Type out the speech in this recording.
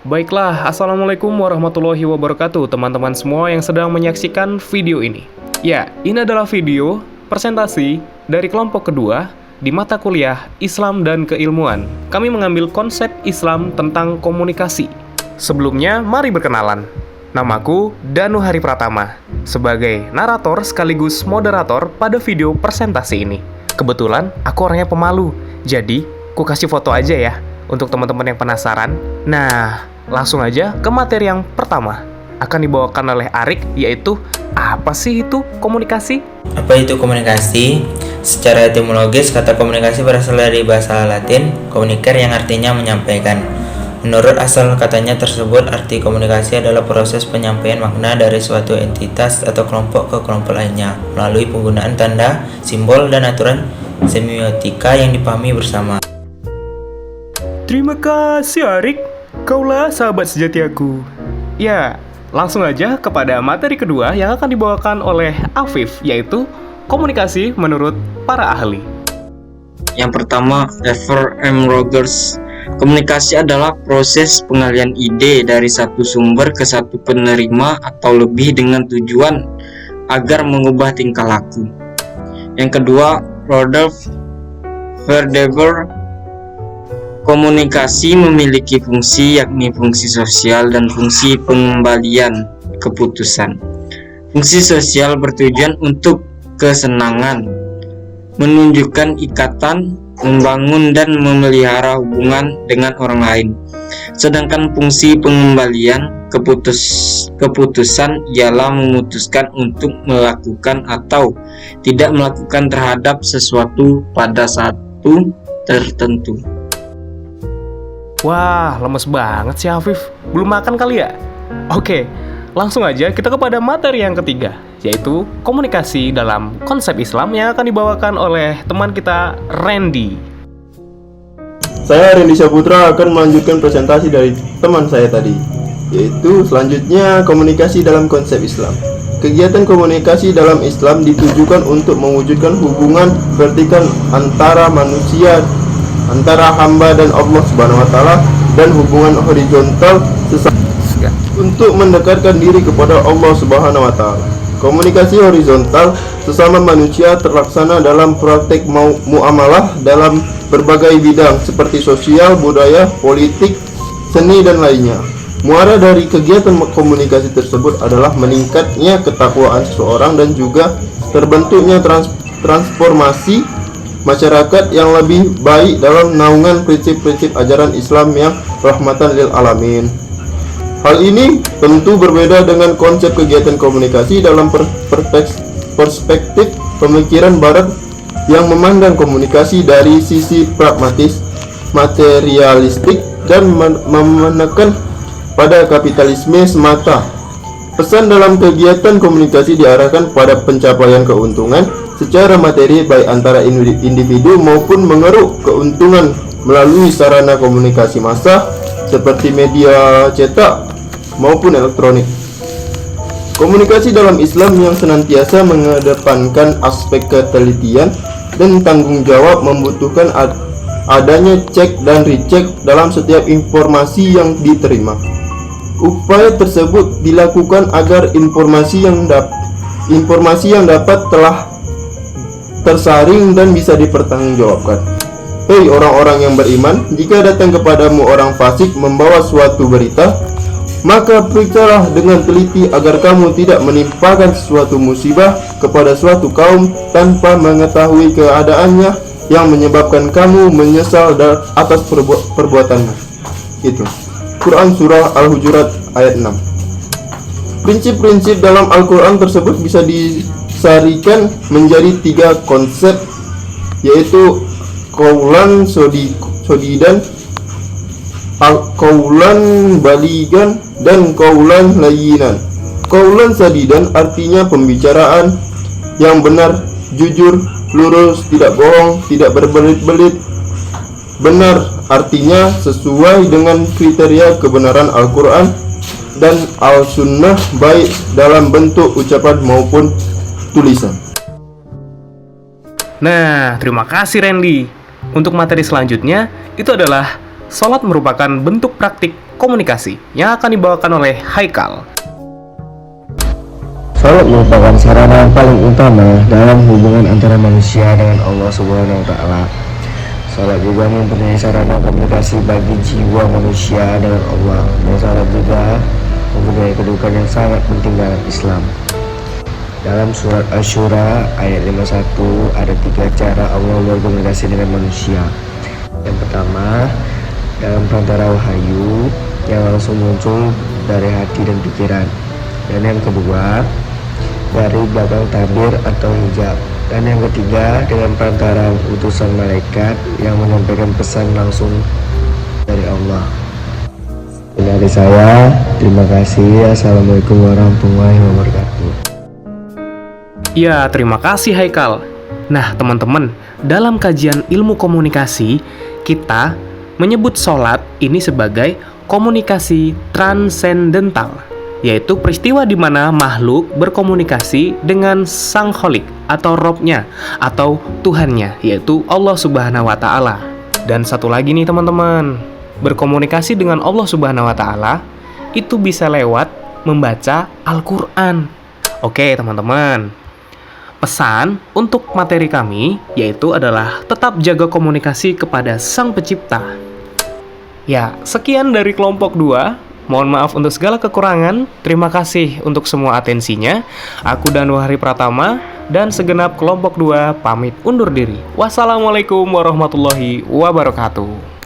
Baiklah, Assalamualaikum warahmatullahi wabarakatuh teman-teman semua yang sedang menyaksikan video ini. Ya, ini adalah video presentasi dari kelompok kedua di mata kuliah Islam dan Keilmuan. Kami mengambil konsep Islam tentang komunikasi. Sebelumnya, mari berkenalan. Namaku Danu Hari Pratama, sebagai narator sekaligus moderator pada video presentasi ini. Kebetulan, aku orangnya pemalu, jadi ku kasih foto aja ya, untuk teman-teman yang penasaran. Nah, langsung aja ke materi yang pertama. Akan dibawakan oleh Arik, yaitu apa sih itu komunikasi? Apa itu komunikasi? Secara etimologis, kata komunikasi berasal dari bahasa Latin, communicare yang artinya menyampaikan. Menurut asal katanya tersebut, arti komunikasi adalah proses penyampaian makna dari suatu entitas atau kelompok ke kelompok lainnya melalui penggunaan tanda, simbol, dan aturan semiotika yang dipahami bersama. Terima kasih Arik, kaulah sahabat sejati aku. Ya, langsung aja kepada materi kedua yang akan dibawakan oleh Afif, yaitu komunikasi menurut para ahli. Yang pertama, Ever M. Rogers. Komunikasi adalah proses pengalian ide dari satu sumber ke satu penerima atau lebih dengan tujuan agar mengubah tingkah laku. Yang kedua, Rodolph Verdever. Komunikasi memiliki fungsi, yakni fungsi sosial dan fungsi pengembalian keputusan. Fungsi sosial bertujuan untuk kesenangan, menunjukkan ikatan, membangun dan memelihara hubungan dengan orang lain. Sedangkan fungsi pengembalian keputusan ialah memutuskan untuk melakukan atau tidak melakukan terhadap sesuatu pada satu tertentu. Wah, lemes banget sih Afif. Belum makan kali ya? Oke, langsung aja kita kepada materi yang ketiga, yaitu komunikasi dalam konsep Islam yang akan dibawakan oleh teman kita, Randy. Saya Randy Saputra akan melanjutkan presentasi dari teman saya tadi, yaitu selanjutnya komunikasi dalam konsep Islam. Kegiatan komunikasi dalam Islam ditujukan untuk mewujudkan hubungan vertikal antara manusia, antara hamba dan Allah Subhanahu wa taala, dan hubungan horizontal untuk mendekatkan diri kepada Allah Subhanahu wa taala. Komunikasi horizontal sesama manusia terlaksana dalam praktek muamalah dalam berbagai bidang seperti sosial, budaya, politik, seni dan lainnya. Muara dari kegiatan komunikasi tersebut adalah meningkatnya ketakwaan seseorang dan juga terbentuknya transformasi masyarakat yang lebih baik dalam naungan prinsip-prinsip ajaran Islam yang rahmatan lil alamin. Hal ini tentu berbeda dengan konsep kegiatan komunikasi dalam perspektif pemikiran barat yang memandang komunikasi dari sisi pragmatis, materialistik, dan menekan pada kapitalisme semata. Pesan dalam kegiatan komunikasi diarahkan pada pencapaian keuntungan secara materi baik antara individu maupun mengeruk keuntungan melalui sarana komunikasi massa seperti media cetak maupun elektronik. Komunikasi dalam Islam yang senantiasa mengedepankan aspek ketelitian dan tanggung jawab membutuhkan adanya cek dan recheck dalam setiap informasi yang diterima. Upaya tersebut dilakukan agar informasi yang dapat telah tersaring dan bisa dipertanggungjawabkan. Hei orang-orang yang beriman, jika datang kepadamu orang fasik membawa suatu berita, maka periksalah dengan teliti agar kamu tidak menimpakan suatu musibah kepada suatu kaum tanpa mengetahui keadaannya yang menyebabkan kamu menyesal atas perbuatannya. Itu Quran Surah Al-Hujurat ayat 6. Prinsip-prinsip dalam Al-Quran tersebut bisa disarikan menjadi 3 konsep, yaitu qaulan sodidan, qaulan baligan, dan qaulan layyinan. Qaulan sadidan artinya pembicaraan yang benar, jujur, lurus, tidak bohong, tidak berbelit-belit. Benar artinya sesuai dengan kriteria kebenaran Al-Quran dan Al-Sunnah, baik dalam bentuk ucapan maupun tulisan. Nah, terima kasih Randy. Untuk materi selanjutnya, itu adalah sholat merupakan bentuk praktik komunikasi yang akan dibawakan oleh Haikal. Salat merupakan sarana yang paling utama dalam hubungan antara manusia dengan Allah Subhanahu wa Ta'ala. Salat juga mempunyai sarana komunikasi bagi jiwa manusia dengan Allah, dan salat juga mempunyai kedudukan yang sangat penting dalam Islam. Dalam surat Asy-Syura ayat 51 ada 3 cara Allah berkomunikasi dengan manusia. Yang pertama, dalam perantara wahyu yang langsung muncul dari hati dan pikiran. Dan yang kedua, dari belakang tabir atau hijab. Dan yang ketiga, dengan perantara utusan malaikat yang menyampaikan pesan langsung dari Allah. Ini dari saya, terima kasih. Assalamualaikum warahmatullahi wabarakatuh. Ya, terima kasih Haikal. Nah, teman-teman, dalam kajian ilmu komunikasi, kita menyebut sholat ini sebagai komunikasi transendental, yaitu peristiwa di mana makhluk berkomunikasi dengan Sang Kholik atau Robnya atau Tuhannya, yaitu Allah Subhanahu wa Ta'ala. Dan satu lagi nih teman-teman, berkomunikasi dengan Allah Subhanahu wa Ta'ala itu bisa lewat membaca Al-Quran. Oke teman-teman, pesan untuk materi kami yaitu adalah tetap jaga komunikasi kepada Sang Pencipta. Ya, sekian dari kelompok 2. Mohon maaf untuk segala kekurangan. Terima kasih untuk semua atensinya. Aku Danuari Pratama dan segenap kelompok 2 pamit undur diri. Wassalamualaikum warahmatullahi wabarakatuh.